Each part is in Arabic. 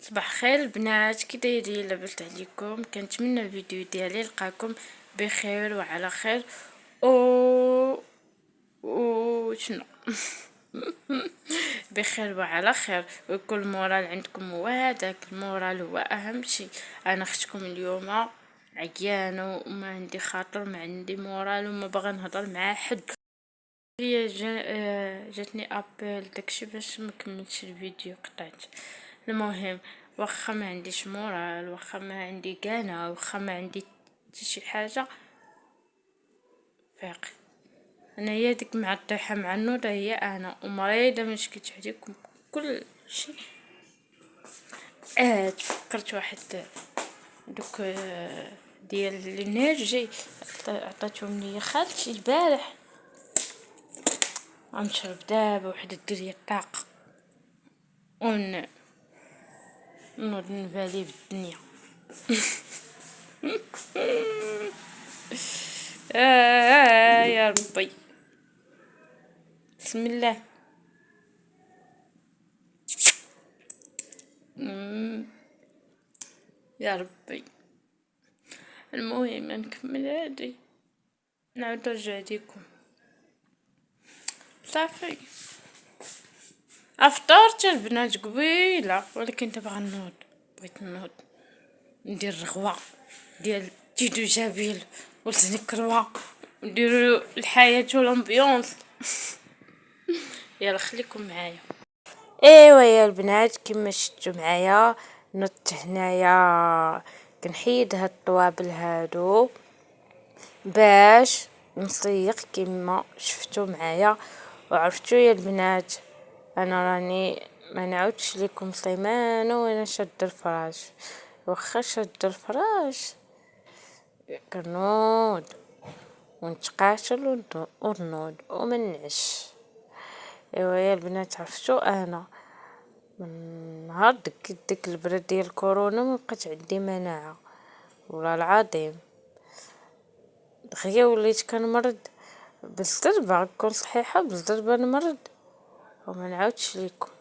صباح خير البنات، كي دايرين؟ لاباس عليكم؟ كنتمنى الفيديو ديالي يلقاكم بخير وعلى خير و شنو بخير وعلى خير، ويكون المورال عندكم هو هذاك. المورال هو اهم شيء. انا اختكم اليوم عيانه وما عندي خاطر، ما عندي مورال وما باغا نهضر مع حد. هي جاتني ابل داكشي باش مكملتش الفيديو، قطعت. المهم، واخا ما عنديش مورال، واخا ما عندي كانا، واخا ما عندي حتى شي حاجه، فاق انا هي ديك مع الطيحه مع النوضه، هي انا ومريضه ما شكيتش عليكم كل شيء. تفكرت واحد دوك ديال الانرجي عطاتهم لي خالتي البارح، غنشرب دابا وحده دير لي الطاقه نوض نبالي بالدنيا. يا ربي، بسم الله. يا ربي، المهم نكمل هادي، نعاود نرجع ليكم. صافي افطرت البنات قبيله، ولكن دابا غنوض. بغيت نوض ندير رغوه ديال تيدو جابيل وزني كروه، نديرو الحياه والامبيونس. يلا خليكم معايا. ايوا يا البنات، كما شفتوا معايا نط هنايا كنحيد هاد الطوابل هادو باش نصيق كما شفتوا معايا. وعرفتوا يا البنات، انا راني ما نعاودش لكم صيمانه وانا شد الفراش. واخا شد الفراش كنوض ونتقاتل ونوض ومنعش. ايوا يا البنات، عرفتوا انا من نهار ديك البرد ديال كورونا ما بقات عندي مناعه، والله العظيم دغيا وليت كنمرض بالزربه، نكون صحيحه بالزربه نمرض وما نعاودش لكم.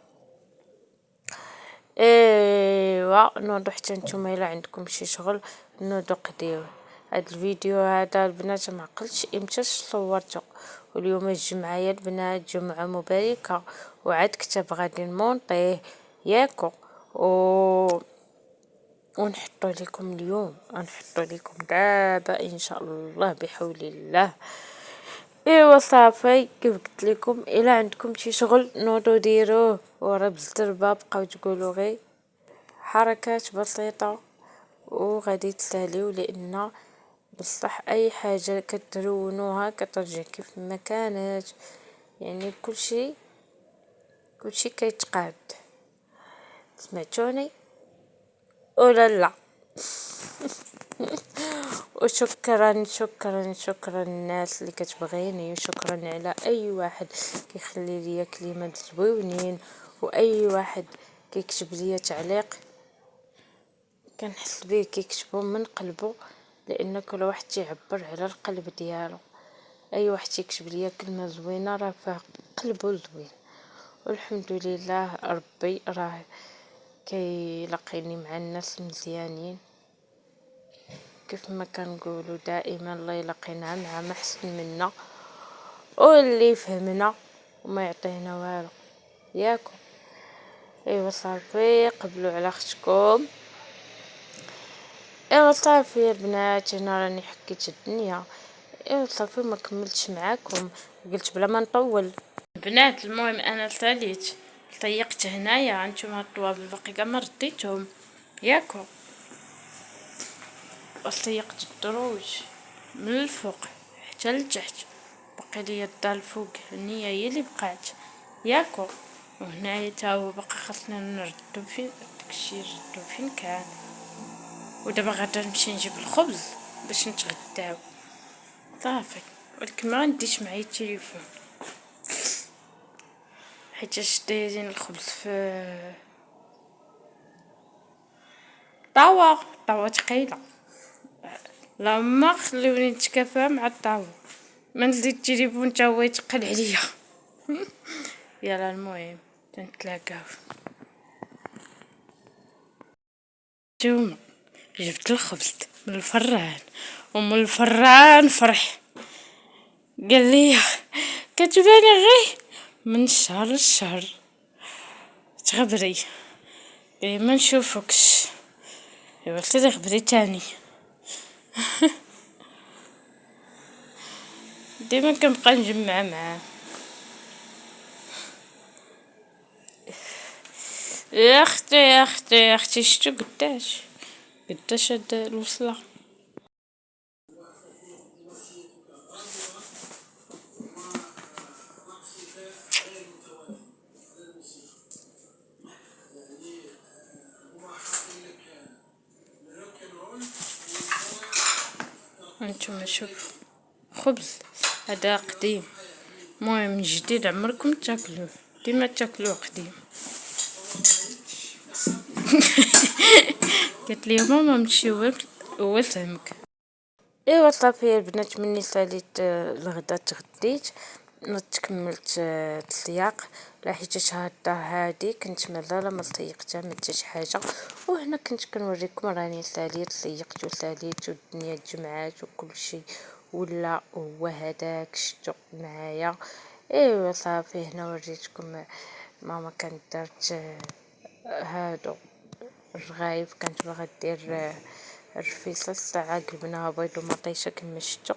ايوا نوضوا حتى نتوما الا عندكم شي شغل نوضوا قديوه. هاد الفيديو هذا البنات ما عقلتش امتى صورته، واليوم الجمعه يا البنات، جمعه مباركه، وعاد كتب غادي نمونطيه ياكو ونحطو لكم اليوم، نحطو لكم دابا ان شاء الله بحول الله. ايوا صافي، كيف قلت لكم الا عندكم شي شغل نوضوا ديروه، ورا بالزربه بقاو تقولوا غير حركات بسيطه وغادي تساليو، لان بصح اي حاجه كترونوها كترجع كيف ما كانت. يعني كلشي كيتقاد. سمعتوني ولا لا؟ وشكرا شكرا شكرا الناس اللي كتبغيني، وشكرا على اي واحد كيخلي ليا كلمات زويونين، واي واحد كيكتب ليا تعليق كنحس بيه كيكتبو من قلبه، لان كل واحد تيعبر على القلب ديالو. اي واحد يكتب ليا كلمه زوينه راه فيه قلبه زوين، والحمد لله ربي راه كيلاقيني مع الناس مزيانين. كيف ما كنقولوا دائما الله يلاقينا مع محسن منا واللي فهمنا وما يعطينا والو ياكم. ايوا صافي، قبلوا على اختكم. ايوا صافي يا البنات، انا راني حكيت الدنيا. ايوا صافي، ما كملتش معاكم، قلت بلا ما نطول البنات. المهم انا ساليت طيقت هنايا، نتوما الطوابل باقي ما رديتهم ياكو، وطيقت الدروج من الفوق حتى لتحت، بقي ليا الدار الفوق هنيا هي اللي بقات ياكو. وهنايا تا هو باقي خاصنا نردو فين داكشي، نردو فين كان. ودابا غادا نمشي نجيب الخبز باش نتغداو صافي. ولكن ما غنديش معايا التليفون حيت دايرين الخبز في طاوة ثقيله. لا ما خليوني نتكافى مع الطاوة، ما نزيد التليفون تا هو يتقل عليا. يلا المهم تنتلاقاو. نتوما جبت الخبز من الفران، ومن الفران فرح قال لي كتباني غير من الشهر للشهر تغبري، قال لي ما نشوفكش. قلت له غبري تاني. ديما كنبقى نجمع معاه. يا اختي يا اختي يا اختي، شتو قداش هاد الوصلة. هانتوما شوفو خبز هذا قديم، المهم جديد عمركم تاكلوه، ديما تاكلوه قديم. قالت لي ماما نمشيو وفهمك. ايوا صافي البنات، مني ساليت الغدا تغديت، نضت كملت السياق. حيت هاد الدار هادي كنت مازال ما سيقتها ما حتى شي حاجه، وهنا كنت كنوريكم راني ساليت سيقت وساليت والدنيا تجمعات وكل شيء ولا هو هذاك شتو معايا. ايوا صافي هنا وريتكم ماما كانت دارت هادو الرغايف، كانت باغا دير الرفيصه الساعه قلبناها بيض ومطيشه كما شفتوا.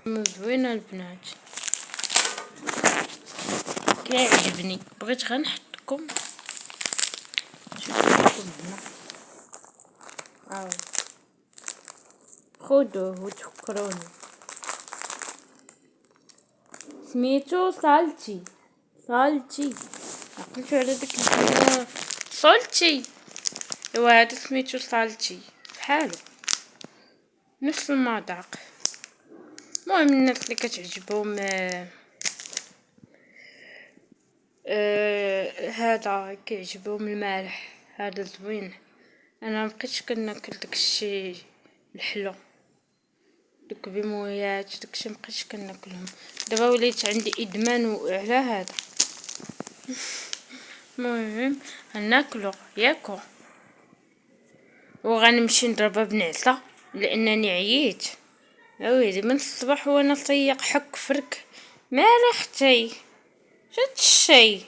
زوينه البنات كيعجبني، بغيت غير نحطكم شوفوا هنا. خذوه وتفكروني. سميتو صالتي عقلتو على داك صالتي. ايوا هذا سميتو صالتي بحالو نفس المذاق. المهم الناس اللي كتعجبهم هذا كيعجبهم المالح، هذا زوين. انا مبقيتش كناكل داكشي الحلو، دوك بمويات داكشي مبقيتش كناكلهم، دابا وليت عندي ادمان على هذا. المهم غناكلو ياكو، وغنمشي نضربها بنعسه لانني عييت. اويلي من الصباح وانا سيق حك فرك ما رختي شت الشي.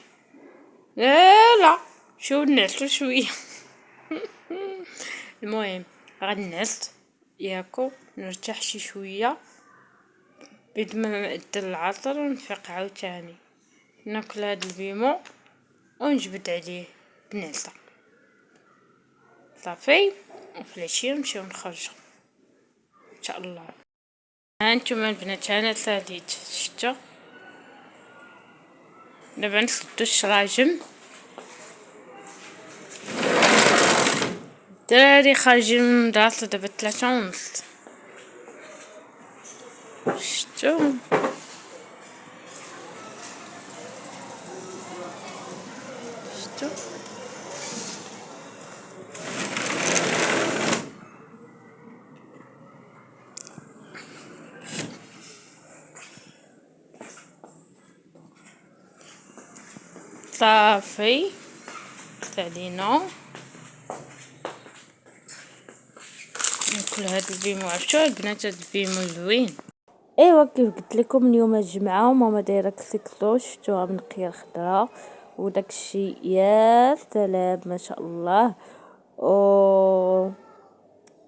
لا شو نعسو شويه. المهم غنعس ياكو نرتاح شي شويه بيد ما نأذن العصر ونفيق عاوتاني ناكل هاد البيمو ونجبد عليه بنعسه صافي. وفي العشيه نمشيو نخرجو ان شاء الله. هانتوما البنات انا ساليت شتو، دابا نسدو الشراجم. الدراري خارجين من المدرسه دابا 3:30. شتو صافي علينا ناكل هاد البيمو. عرفتو البنات هاد البيمو زوين. ايوا كيف قلت لكم اليوم الجمعه وماما دايره كسكسو، شفتوها منقيه الخضره وداكشي يا سلام ما شاء الله.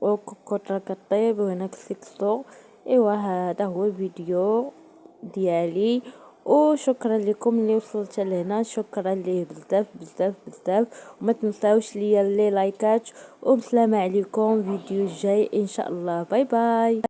وكوكوطه كطيب وهنا كسكسو. ايوا هذا هو الفيديو ديالي، وشكرا لكم اللي وصلت لهنا، شكرا ليه بزاف بزاف بزاف. وما تنساوش ليا لي لايكات، وبسلامة عليكم. فيديو جاي ان شاء الله. باي باي.